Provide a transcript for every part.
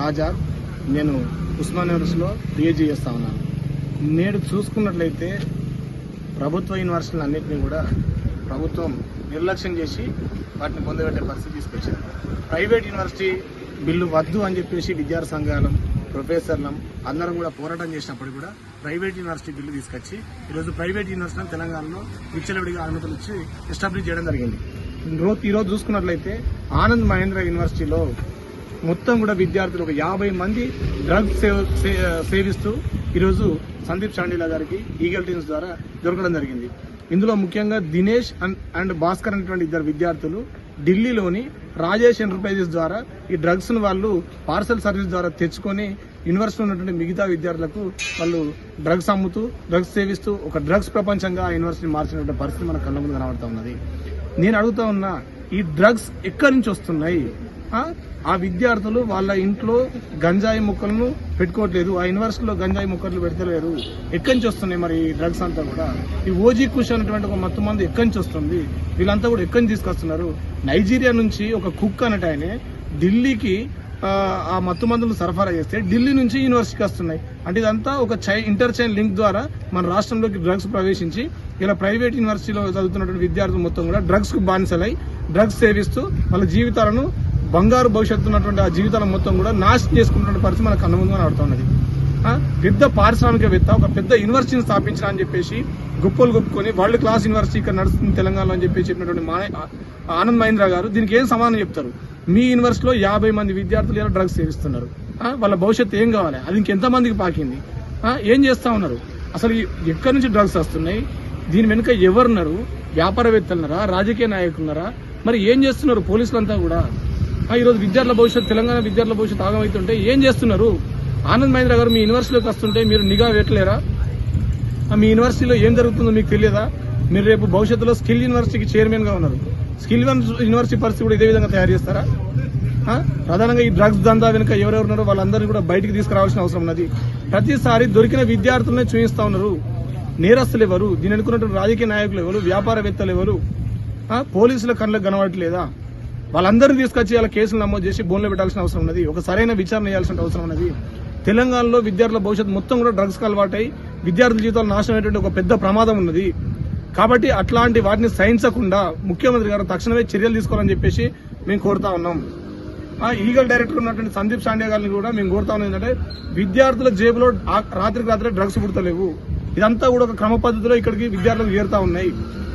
ఆజాద్. నేను ఉస్మానియా యూనివర్సిటీలో పిహెచ్డీ చేస్తా ఉన్నాను. నేడు చూసుకున్నట్లయితే ప్రభుత్వ యూనివర్సిటీలన్నింటినీ కూడా ప్రభుత్వం నిర్లక్ష్యం చేసి వాటిని పొందబెట్టే పరిస్థితి తీసుకొచ్చింది. ప్రైవేట్ యూనివర్సిటీ బిల్లు వద్దు అని చెప్పేసి విద్యార్థి సంఘాలం, ప్రొఫెసర్లం అందరం కూడా పోరాటం చేసినప్పుడు కూడా ప్రైవేట్ యూనివర్సిటీ బిల్లు తీసుకొచ్చి ఈరోజు ప్రైవేట్ యూనివర్సిటీలను తెలంగాణలో విచ్చలవిడిగా అనుమతులు ఇచ్చి ఎస్టాబ్లిష్ చేయడం జరిగింది. ఈరోజు చూసుకున్నట్లయితే ఆనంద్ మహేంద్ర యూనివర్సిటీలో మొత్తం కూడా విద్యార్థులు ఒక 50 మంది డ్రగ్స్ సేవిస్తూ ఈరోజు సందీప్ చాండీలా గారికి ఈగల్ టీమ్స్ ద్వారా దొరకడం జరిగింది. ఇందులో ముఖ్యంగా దినేష్ అండ్ భాస్కర్ అనేటువంటి 2 విద్యార్థులు ఢిల్లీలోని రాజేష్ ఎంటర్ప్రైజెస్ ద్వారా ఈ డ్రగ్స్ ను వాళ్ళు పార్సల్ సర్వీస్ ద్వారా తెచ్చుకొని యూనివర్సిటీలో ఉన్నటువంటి మిగతా విద్యార్థులకు వాళ్ళు డ్రగ్స్ అమ్ముతూ డ్రగ్స్ సేవిస్తూ ఒక డ్రగ్స్ ప్రపంచంగా ఆ యూనివర్సిటీ మార్చినటువంటి పరిస్థితి మన కళ్ళ ముందు కనబడతా ఉన్నది. నేను అడుగుతా ఉన్నా, ఈ డ్రగ్స్ ఎక్కడి నుంచి వస్తున్నాయి? ఆ విద్యార్థులు వాళ్ళ ఇంట్లో గంజాయి మొక్కలను పెట్టుకోవట్లేదు, ఆ యూనివర్సిటీలో గంజాయి మొక్కలు పెడతలేరు. ఎక్కడి నుంచి వస్తున్నాయి మరి ఈ డ్రగ్స్ అంతా కూడా? ఈ ఓజీ కుష్ అనేటువంటి ఒక మత్తు మంది ఎక్కడి నుంచి వస్తుంది? వీళ్ళంతా కూడా ఎక్కడి నుంచి తీసుకొస్తున్నారు? నైజీరియా నుంచి ఒక కుక్ అన్నట్టు ఆయన ఢిల్లీకి ఆ మత్తు మందులు సరఫరా చేస్తే ఢిల్లీ నుంచి యూనివర్సిటీకి వస్తున్నాయి. అంటే ఇదంతా ఒక ఇంటర్ చైన్ లింక్ ద్వారా మన రాష్ట్రంలోకి డ్రగ్స్ ప్రవేశించి ఇలా ప్రైవేట్ యూనివర్సిటీలో చదువుతున్నటువంటి విద్యార్థులు మొత్తం కూడా డ్రగ్స్ కు బానిసలై డ్రగ్స్ సేవిస్తూ వాళ్ళ జీవితాలను, బంగారు భవిష్యత్తు ఉన్నటువంటి ఆ జీవితాలను మొత్తం కూడా నాశనం చేసుకున్నటువంటి పరిస్థితి మన కళ్ళ ముందుగా నడుతున్నది. పెద్ద పారిశ్రామికవేత్త ఒక పెద్ద యూనివర్సిటీని స్థాపించిన అని చెప్పేసి గొప్పలు గొప్పుకొని వరల్డ్ క్లాస్ యూనివర్సిటీ ఇక్కడ నడుస్తుంది తెలంగాణలో అని చెప్పి చెప్పినటువంటి ఆనంద్ మహేంద్ర గారు దీనికి ఏం సమాధానం చెప్తారు? మీ యూనివర్సిటీలో 50 మంది విద్యార్థులు ఇలా డ్రగ్స్ సేవిస్తున్నారు, వాళ్ళ భవిష్యత్తు ఏం కావాలి? అది ఇంకెంతమందికి పాకింది? ఏం చేస్తా ఉన్నారు? అసలు ఎక్కడి నుంచి డ్రగ్స్ వస్తున్నాయి? దీని వెనుక ఎవరున్నారు? వ్యాపారవేత్తలున్నారా? రాజకీయ నాయకులున్నారా? మరి ఏం చేస్తున్నారు పోలీసులంతా కూడా? ఈరోజు విద్యార్థుల భవిష్యత్తు, తెలంగాణ విద్యార్థుల భవిష్యత్తు ఆగమవుతుంటే ఏం చేస్తున్నారు? ఆనంద్ మహేంద్ర గారు మీ యూనివర్సిటీలోకి వస్తుంటే మీరు నిఘా పెట్టలేరా? మీ యూనివర్సిటీలో ఏం జరుగుతుందో మీకు తెలియదా? మీరు రేపు భవిష్యత్తులో స్కిల్ యూనివర్సిటీకి చైర్మన్ గా ఉన్నారు. స్కిల్ యూనివర్సిటీ పరిస్థితి కూడా ఇదే విధంగా తయారు చేస్తారా? ప్రధానంగా ఈ డ్రగ్స్ దందా వెనుక ఎవరెవరు ఉన్నారో వాళ్ళందరినీ కూడా బయటికి తీసుకురావాల్సిన అవసరం ఉన్నది. ప్రతిసారి దొరికిన విద్యార్థులనే చూపిస్తా ఉన్నారు. నేరస్తులు ఎవరు? దీని అనుకున్నటువంటి రాజకీయ నాయకులు ఎవరు? వ్యాపారవేత్తలు ఎవరు? పోలీసుల కళ్ళకు కనబడట్లేదా? వాళ్ళందరినీ తీసుకొచ్చి వాళ్ళ కేసులు నమోదు చేసి బోన్లో పెట్టాల్సిన అవసరం ఉన్నది. ఒక సరైన విచారణ చేయాల్సిన అవసరం ఉన్నది. తెలంగాణలో విద్యార్థుల భవిష్యత్తు మొత్తం కూడా డ్రగ్స్ కు అలవాటై విద్యార్థుల జీవితాలు నాశనం అయ్యేటువంటి ఒక పెద్ద ప్రమాదం ఉన్నది. కాబట్టి అట్లాంటి వాటిని సహించకుండా ముఖ్యమంత్రి గారు తక్షణమే చర్యలు తీసుకోవాలని చెప్పేసి మేము కోరుతా ఉన్నాం. ఈగల్ డైరెక్టర్ ఉన్నటువంటి సందీప్ చాండియా గారిని కూడా మేము కోరుతా ఉన్నాం. ఏంటంటే విద్యార్థుల జేబులో రాత్రికి రాత్రి డ్రగ్స్ పుడతలేవు. ఇదంతా కూడా ఒక క్రమ పద్ధతిలో ఇక్కడికి విద్యార్థులకు చేరుతా ఉన్నాయి.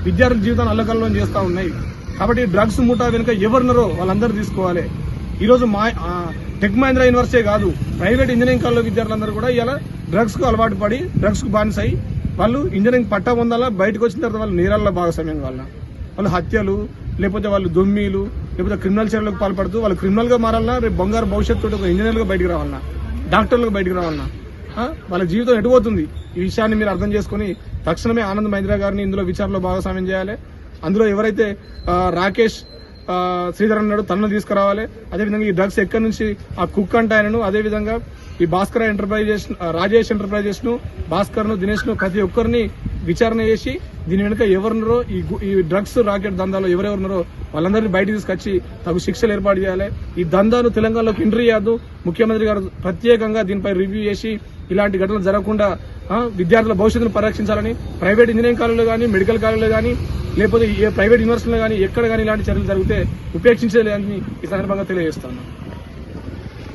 విద్యార్థుల జీవితాన్ని అల్లకల్లోలం చేస్తా ఉన్నాయి. కాబట్టి డ్రగ్స్ ముఠా వెనుక ఎవరున్నారో వాళ్ళందరూ తీసుకోవాలి. ఈరోజు టెక్ మహేంద్ర యూనివర్సిటీ కాదు, ప్రైవేట్ ఇంజనీరింగ్ కాలేజ్ విద్యార్థులందరూ కూడా ఇలా డ్రగ్స్ కు అలవాటు పడి డ్రగ్స్ కు బానిసై వాళ్ళు ఇంజనీరింగ్ పట్టా పొందాలా, బయటకు వచ్చిన తర్వాత వాళ్ళు నేరాల్లో భాగస్వామ్యం కావాలా, వాళ్ళు హత్యలు లేకపోతే వాళ్ళు దొమ్మీలు లేకపోతే క్రిమినల్ చర్యలకు పాల్పడుతూ వాళ్ళు క్రిమినల్ గా మారాలన్నా, రేపు బంగారు భవిష్యత్తు ఒక ఇంజనీర్లుగా బయటకు రావాలన్నా, డాక్టర్లుగా బయటకు రావాలన్నా, వాళ్ళ జీవితం ఎటుపోతుంది? ఈ విషయాన్ని మీరు అర్థం చేసుకుని తక్షణమే ఆనంద్ మహేంద్ర గారిని ఇందులో విచారణలో భాగస్వామ్యం చేయాలి. అందులో ఎవరైతే రాకేష్ శ్రీధర్ అన్నాడు తనను తీసుకురావాలి. అదేవిధంగా ఈ డ్రగ్స్ ఎక్కడి నుంచి ఆ కుక్ అంటే ఆయనను, అదేవిధంగా ఈ భాస్కర్ ఎంటర్ప్రైజెస్, రాజేష్ ఎంటర్ప్రైజెస్ ను, భాస్కర్ ను, దినేష్ ను ప్రతి ఒక్కరిని విచారణ చేసి దీని వెనుక ఎవరున్నారో, ఈ డ్రగ్స్ రాకెట్ దందాలో ఎవరెవరున్నారో వాళ్ళందరినీ బయటకు తీసుకొచ్చి తగు శిక్షలు ఏర్పాటు చేయాలి. ఈ దందాను తెలంగాణలోకి ఎంట్రీ చేయద్దు. ముఖ్యమంత్రి గారు ప్రత్యేకంగా దీనిపై రివ్యూ చేసి ఇలాంటి ఘటనలు జరగకుండా విద్యార్థుల భవిష్యత్తును పరిరక్షించాలని ప్రైవేట్ ఇంజనీరింగ్ కాలేజీలో కానీ, మెడికల్ కాలేజీలో కానీ, లేకపోతే ఏ ప్రైవేట్ యూనివర్సిటీలో కానీ ఎక్కడ కానీ ఇలాంటి చర్యలు జరిగితే ఉపేక్షించలేదని ఈ సందర్భంగా తెలియజేస్తాను.